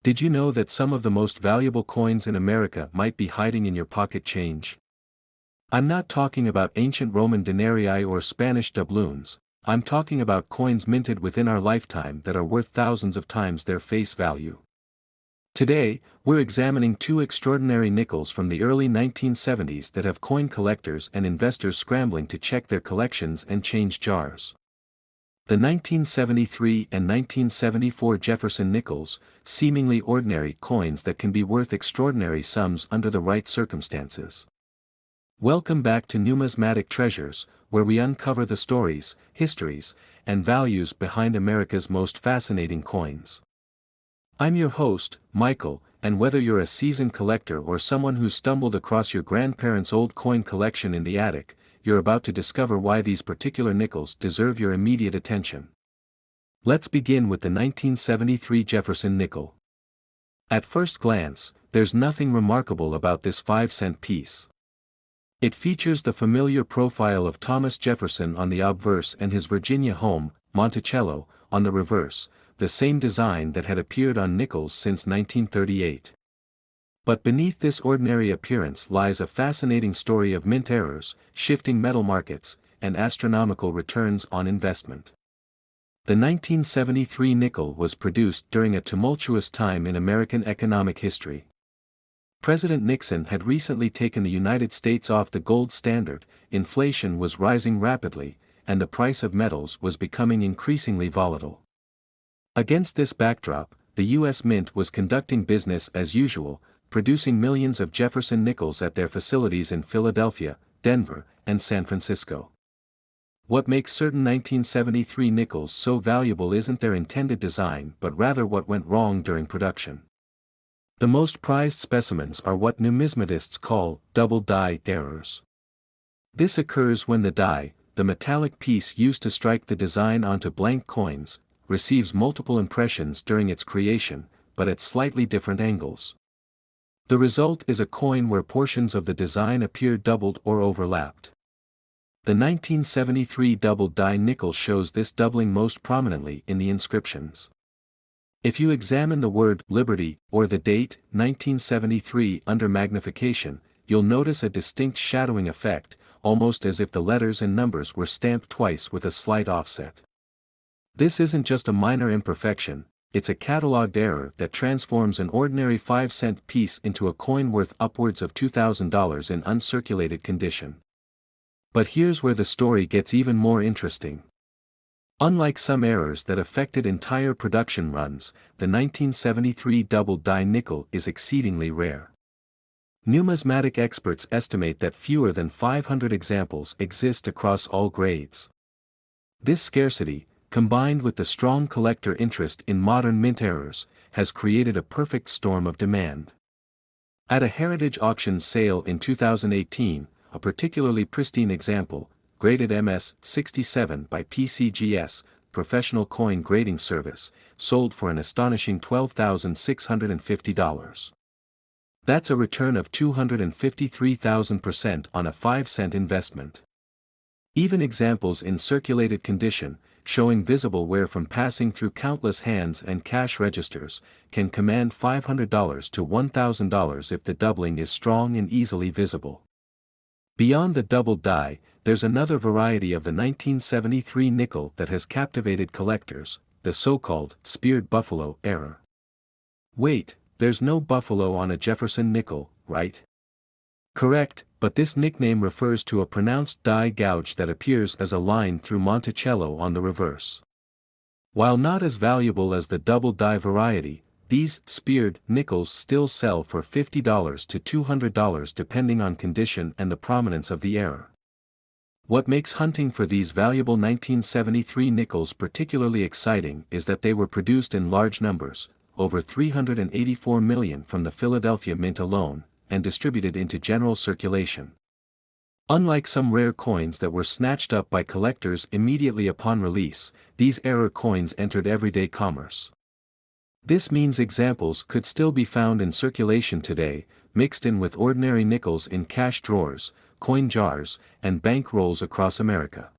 Did you know that some of the most valuable coins in America might be hiding in your pocket change? I'm not talking about ancient Roman denarii or Spanish doubloons, I'm talking about coins minted within our lifetime that are worth thousands of times their face value. Today, we're examining two extraordinary nickels from the early 1970s that have coin collectors and investors scrambling to check their collections and change jars. The 1973 and 1974 Jefferson Nickels, seemingly ordinary coins that can be worth extraordinary sums under the right circumstances. Welcome back to Numismatic Treasures, where we uncover the stories, histories, and values behind America's most fascinating coins. I'm your host, Michael, and whether you're a seasoned collector or someone who stumbled across your grandparents' old coin collection in the attic, you're about to discover why these particular nickels deserve your immediate attention. Let's begin with the 1973 Jefferson nickel. At first glance, there's nothing remarkable about this 5-cent piece. It features the familiar profile of Thomas Jefferson on the obverse and his Virginia home, Monticello, on the reverse, the same design that had appeared on nickels since 1938. But beneath this ordinary appearance lies a fascinating story of mint errors, shifting metal markets, and astronomical returns on investment. The 1973 nickel was produced during a tumultuous time in American economic history. President Nixon had recently taken the United States off the gold standard, inflation was rising rapidly, and the price of metals was becoming increasingly volatile. Against this backdrop, the U.S. Mint was conducting business as usual, producing millions of Jefferson nickels at their facilities in Philadelphia, Denver, and San Francisco. What makes certain 1973 nickels so valuable isn't their intended design but rather what went wrong during production. The most prized specimens are what numismatists call double die errors. This occurs when the die, the metallic piece used to strike the design onto blank coins, receives multiple impressions during its creation, but at slightly different angles. The result is a coin where portions of the design appear doubled or overlapped. The 1973 double die nickel shows this doubling most prominently in the inscriptions. If you examine the word Liberty or the date 1973 under magnification, you'll notice a distinct shadowing effect, almost as if the letters and numbers were stamped twice with a slight offset. This isn't just a minor imperfection, it's a cataloged error that transforms an ordinary 5-cent piece into a coin worth upwards of $2,000 in uncirculated condition. But here's where the story gets even more interesting. Unlike some errors that affected entire production runs, the 1973 double die nickel is exceedingly rare. Numismatic experts estimate that fewer than 500 examples exist across all grades. This scarcity, combined with the strong collector interest in modern mint errors, has created a perfect storm of demand. At a heritage auction sale in 2018, a particularly pristine example, graded MS-67 by PCGS, Professional Coin Grading Service, sold for an astonishing $12,650. That's a return of 253,000% on a 5-cent investment. Even examples in circulated condition, showing visible wear from passing through countless hands and cash registers, can command $500 to $1,000 if the doubling is strong and easily visible. Beyond the double die, there's another variety of the 1973 nickel that has captivated collectors, the so-called speared buffalo error. Wait, there's no buffalo on a Jefferson nickel, right? Correct, but this nickname refers to a pronounced die gouge that appears as a line through Monticello on the reverse. While not as valuable as the double die variety, these speared nickels still sell for $50 to $200 depending on condition and the prominence of the error. What makes hunting for these valuable 1973 nickels particularly exciting is that they were produced in large numbers, over 384 million from the Philadelphia Mint alone, and distributed into general circulation. Unlike some rare coins that were snatched up by collectors immediately upon release, these error coins entered everyday commerce. This means examples could still be found in circulation today, mixed in with ordinary nickels in cash drawers, coin jars, and bank rolls across America.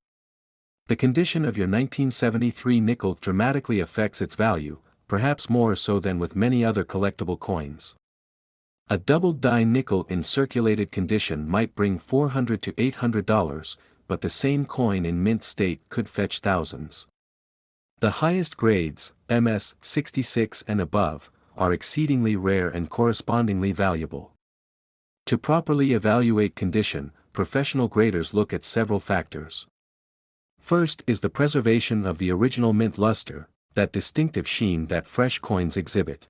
The condition of your 1973 nickel dramatically affects its value, perhaps more so than with many other collectible coins. A doubled die nickel in circulated condition might bring $400 to $800, but the same coin in mint state could fetch thousands. The highest grades, MS 66 and above, are exceedingly rare and correspondingly valuable. To properly evaluate condition, professional graders look at several factors. First is the preservation of the original mint luster, that distinctive sheen that fresh coins exhibit.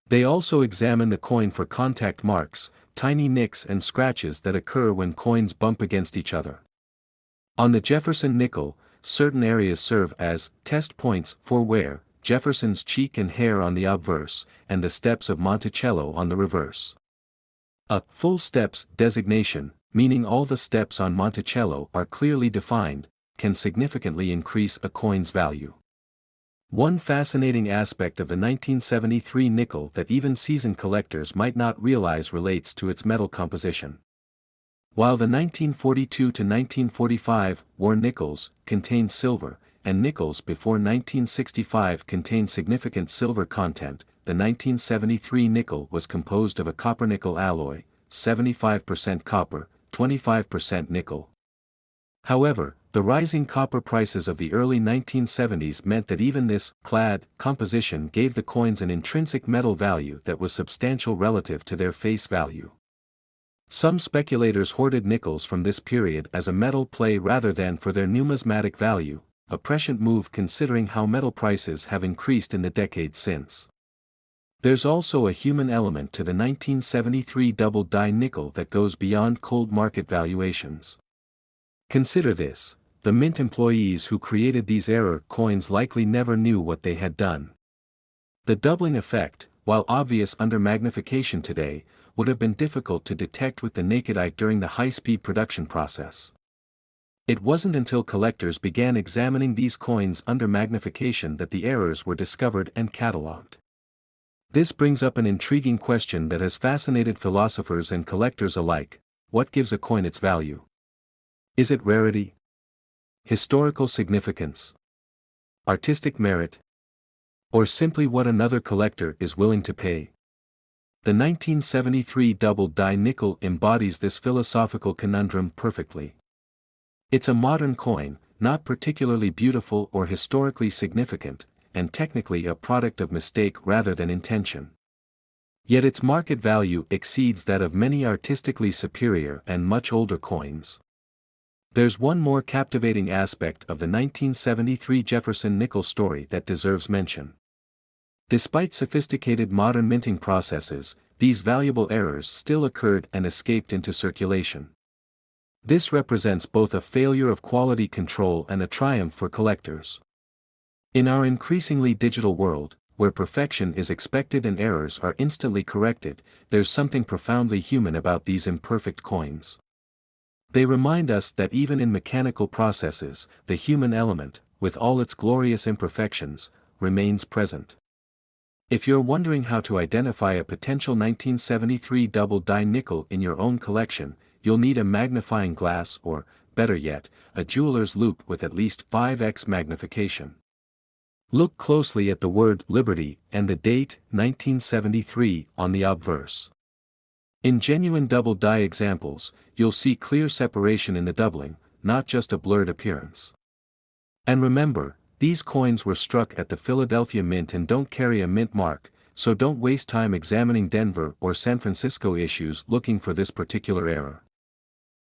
They also examine the coin for contact marks, tiny nicks and scratches that occur when coins bump against each other. On the Jefferson nickel, certain areas serve as test points for wear, Jefferson's cheek and hair on the obverse, and the steps of Monticello on the reverse. A full steps designation, meaning all the steps on Monticello are clearly defined, can significantly increase a coin's value. One fascinating aspect of the 1973 nickel that even seasoned collectors might not realize relates to its metal composition. While the 1942 to 1945 war nickels contained silver, and nickels before 1965 contained significant silver content, the 1973 nickel was composed of a copper-nickel alloy, 75% copper, 25% nickel. However, the rising copper prices of the early 1970s meant that even this clad composition gave the coins an intrinsic metal value that was substantial relative to their face value. Some speculators hoarded nickels from this period as a metal play rather than for their numismatic value, a prescient move considering how metal prices have increased in the decades since. There's also a human element to the 1973 double die nickel that goes beyond cold market valuations. Consider this: the mint employees who created these error coins likely never knew what they had done. The doubling effect, while obvious under magnification today, would have been difficult to detect with the naked eye during the high-speed production process. It wasn't until collectors began examining these coins under magnification that the errors were discovered and catalogued. This brings up an intriguing question that has fascinated philosophers and collectors alike: what gives a coin its value? Is it rarity? Historical significance? Artistic merit? Or simply what another collector is willing to pay? The 1973 double die nickel embodies this philosophical conundrum perfectly. It's a modern coin, not particularly beautiful or historically significant, and technically a product of mistake rather than intention. Yet its market value exceeds that of many artistically superior and much older coins. There's one more captivating aspect of the 1973 Jefferson Nickels story that deserves mention. Despite sophisticated modern minting processes, these valuable errors still occurred and escaped into circulation. This represents both a failure of quality control and a triumph for collectors. In our increasingly digital world, where perfection is expected and errors are instantly corrected, there's something profoundly human about these imperfect coins. They remind us that even in mechanical processes, the human element, with all its glorious imperfections, remains present. If you're wondering how to identify a potential 1973 double die nickel in your own collection, you'll need a magnifying glass or, better yet, a jeweler's loupe with at least 5x magnification. Look closely at the word Liberty and the date 1973 on the obverse. In genuine double die examples, you'll see clear separation in the doubling, not just a blurred appearance. And remember, these coins were struck at the Philadelphia Mint and don't carry a mint mark, so don't waste time examining Denver or San Francisco issues looking for this particular error.